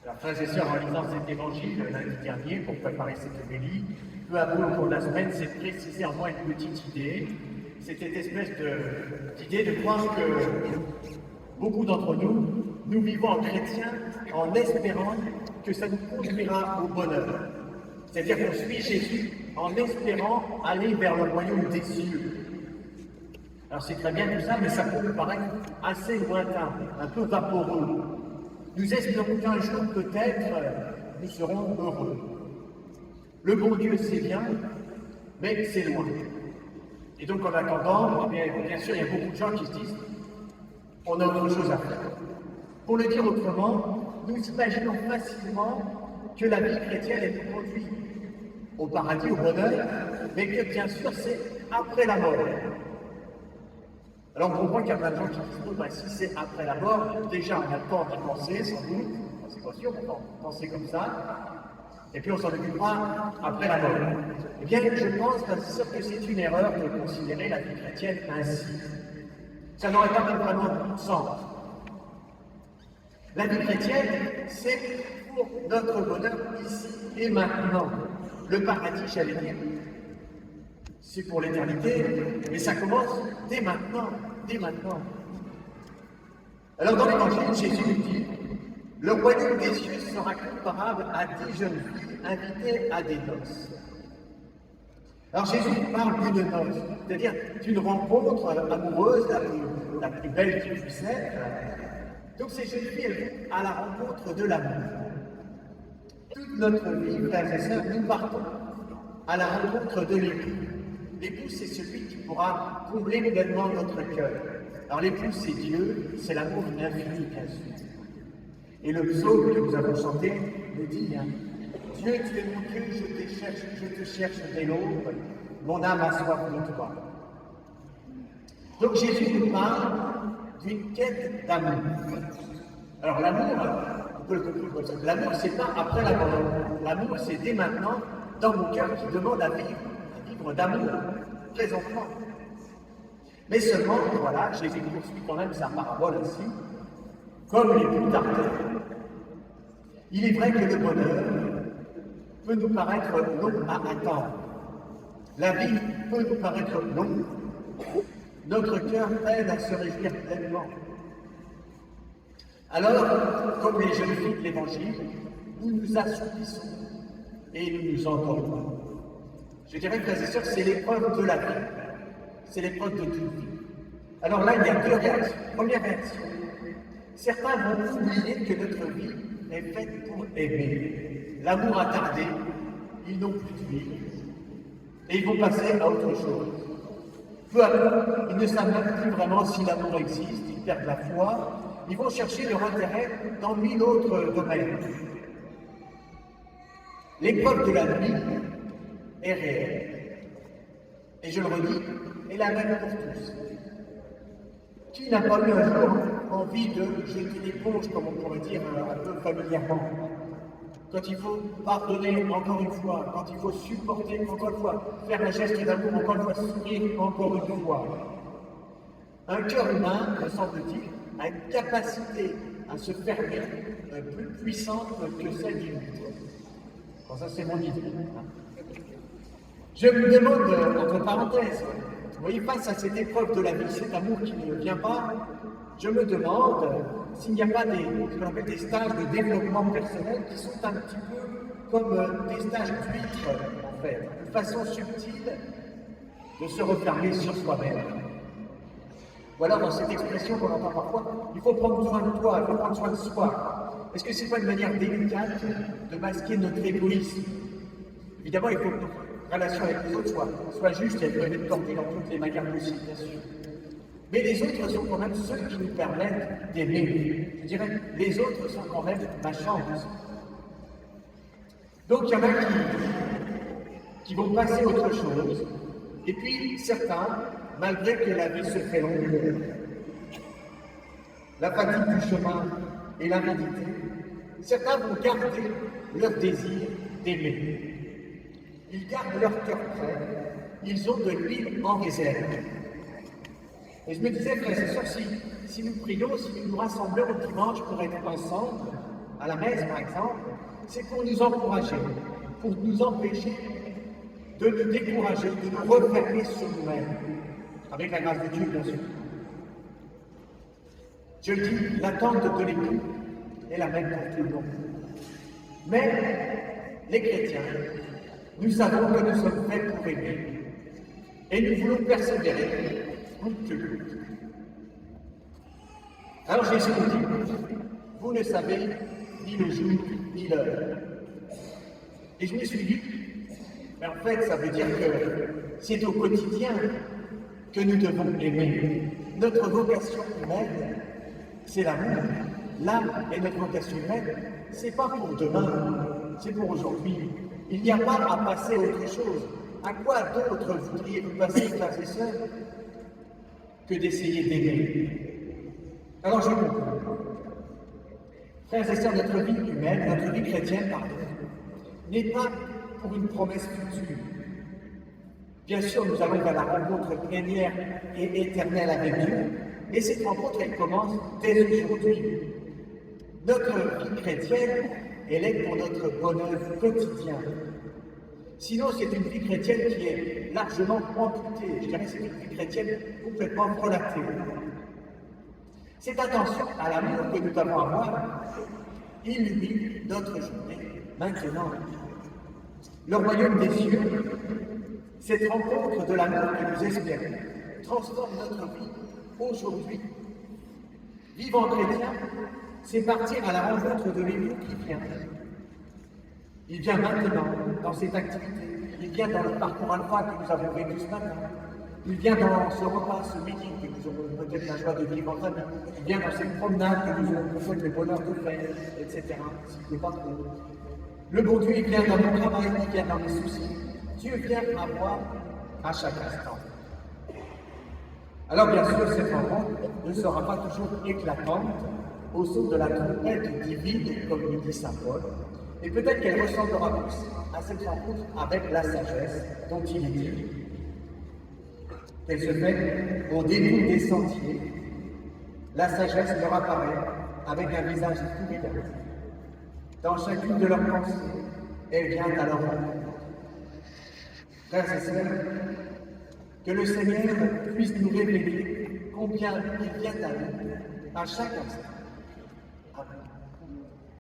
Alors, frères et sœurs, en lisant cet évangile lundi dernier pour préparer cette homélie, peu à peu au cours de la semaine, s'est précisé en moi une petite idée. C'était cette espèce d'idée de croire que beaucoup d'entre nous, nous vivons en chrétiens en espérant que ça nous conduira au bonheur. C'est-à-dire qu'on suit Jésus en espérant aller vers le royaume des cieux. Alors c'est très bien tout ça, mais ça peut nous paraître assez lointain, un peu vaporeux. Nous espérons qu'un jour, peut-être, nous serons heureux. Le bon Dieu, c'est bien, mais c'est loin. Et donc, en attendant, bien sûr, il y a beaucoup de gens qui se disent on a autre chose à faire. Pour le dire autrement, nous imaginons facilement que la vie chrétienne est nous conduit au paradis, au bonheur, mais que, bien sûr, c'est après la mort. Alors on comprend qu'il y a plein de gens qui disent si c'est après la mort, déjà on a le temps d'y penser, sans doute, c'est pas sûr, on va penser comme ça, et puis on s'en occupera après la mort. Eh bien, je pense que c'est une erreur de considérer la vie chrétienne ainsi. Ça n'aurait pas vraiment de sens. La vie chrétienne, c'est pour notre bonheur ici et maintenant. Le paradis, j'allais dire, c'est pour l'éternité, mais ça commence dès maintenant, dès maintenant. Alors dans l'Évangile, Jésus nous dit « Le royaume des cieux sera comparable à 10 jeunes filles invitées à des noces. » Alors Jésus parle d'une noce, c'est-à-dire d'une rencontre amoureuse, la plus belle qui puisse être. Donc ces jeunes filles, elles vont à la rencontre de l'amour. Toute notre vie, frères et sœurs, nous partons à la rencontre de l'époux. L'époux, c'est celui qui pourra combler pleinement notre cœur. Alors l'époux, c'est Dieu, c'est l'amour infini, bien sûr. Et le psaume que nous avons chanté nous dit Dieu, tu es mon Dieu, je te cherche dès l'aube, mon âme a soif de toi. Donc Jésus nous parle d'une quête d'amour. Alors l'amour, on peut le comprendre comme ça. L'amour, c'est pas après la mort. L'amour, c'est dès maintenant, dans mon cœur, qui demande à vivre d'amour, présentement. Mais seulement, voilà, Jésus poursuit quand même sa parabole ainsi, comme l'époux d'Arthur. Il est vrai que le bonheur peut nous paraître long à attendre. La vie peut nous paraître longue. Notre cœur peine à se réjouir pleinement. Alors, comme les jeunes filles de l'Évangile, nous nous assoupissons et nous nous endormons. Je dirais, frères et sœurs, c'est l'épreuve de la vie. C'est l'épreuve de toute vie. Alors là, il y a deux réactions. Première réaction, certains vont oublier que notre vie est faite pour aimer. L'amour a tardé, ils n'ont plus de vie, et ils vont passer à autre chose. Peu à peu, ils ne savent même plus vraiment si l'amour existe, ils perdent la foi, ils vont chercher leur intérêt dans 1000 autres domaines. L'épreuve de la vie est réelle. Et je le redis, est la même pour tous. Qui n'a pas eu un jour envie de jeter l'éponge, comme on pourrait dire un peu familièrement? Quand il faut pardonner encore une fois, quand il faut supporter encore une fois, faire un geste d'amour encore une fois, sourire encore une fois. Un cœur humain, me semble-t-il, a une capacité à se fermer plus puissante que celle d'une vitre. Bon, ça c'est mon idée. Je me demande, entre parenthèses, vous voyez, face à cette épreuve de la vie, cet amour qui ne vient pas, je me demande s'il n'y a pas ce qu'on appelle des stages de développement personnel qui sont un petit peu comme des stages d'huîtres, en fait, une façon subtile de se refermer sur soi-même. Ou alors dans cette expression qu'on entend parfois, il faut prendre soin de toi, il faut prendre soin de soi. Est-ce que c'est pas une manière délicate de masquer notre égoïsme? Évidemment, il faut que notre relation avec les autres soit juste et elle peut être portée dans toutes les manières possibles, bien sûr. Mais les autres sont quand même ceux qui nous permettent d'aimer. Je dirais, les autres sont quand même ma chance. Donc il y en a qui vont passer autre chose, et puis certains, malgré que la vie se fait longue, la fatigue du chemin et l'aridité, certains vont garder leur désir d'aimer. Ils gardent leur cœur prêt, ils ont de l'huile en réserve. Et je me disais, frères et sœurs, si nous prions, si nous nous rassemblons le dimanche pour être ensemble, à la messe par exemple, c'est pour nous encourager, pour nous empêcher de nous décourager, de nous refermer sur nous-mêmes, avec la grâce de Dieu bien sûr. Je le dis, l'attente de l'époux est la même pour tout le monde. Mais les chrétiens, nous savons que nous sommes faits pour aimer et nous voulons persévérer coûte que coûte. Alors Jésus nous dit, vous ne savez ni le jour ni l'heure. Et je me suis dit, mais en fait ça veut dire que c'est au quotidien que nous devons aimer. Notre vocation humaine, c'est l'amour. L'âme et notre vocation humaine, c'est pas pour demain, c'est pour aujourd'hui. Il n'y a pas à passer à autre chose. À quoi d'autre voudriez-vous passer, frères et sœurs, que d'essayer d'aimer? Alors je comprends. Frères et sœurs, notre vie humaine, notre vie chrétienne, pardon, n'est pas pour une promesse future. Bien sûr, nous allons vers la rencontre plénière et éternelle avec Dieu, et cette rencontre, elle commence dès aujourd'hui. Notre vie chrétienne, elle est pour notre bonheur quotidien. Sinon, c'est une vie chrétienne qui est largement amputée. Je dirais que c'est une vie chrétienne complètement relatée. Cette attention à l'amour que nous devons avoir illumine notre journée maintenant. Le royaume des cieux, cette rencontre de l'amour que nous espérons, transforme notre vie aujourd'hui. Vivre en chrétien, c'est partir à la rencontre de l'époux qui vient. Il vient maintenant dans cette activité. Il vient dans le parcours alpha que nous avons vécu ce matin. Il vient dans ce repas, ce midi que nous aurons peut-être la joie de vivre en famille. Il vient dans cette promenade que nous aurons peut-être le bonheur de faire, etc. Si n'est pas trop. Le bon Dieu, il vient dans mon travail, il vient dans mes soucis. Dieu vient à moi à chaque instant. Alors bien sûr, cette rencontre ne sera pas toujours éclatante au son de la trompette divine, comme nous dit saint Paul, et peut-être qu'elle ressemblera plus à cette rencontre avec la sagesse dont il est dit. Elle se fait au détour des sentiers. La sagesse leur apparaît avec un visage souriant. Dans chacune de leurs pensées, elle vient à leur rencontre. Frères et sœurs, que le Seigneur puisse nous révéler combien il vient à nous à chaque instant.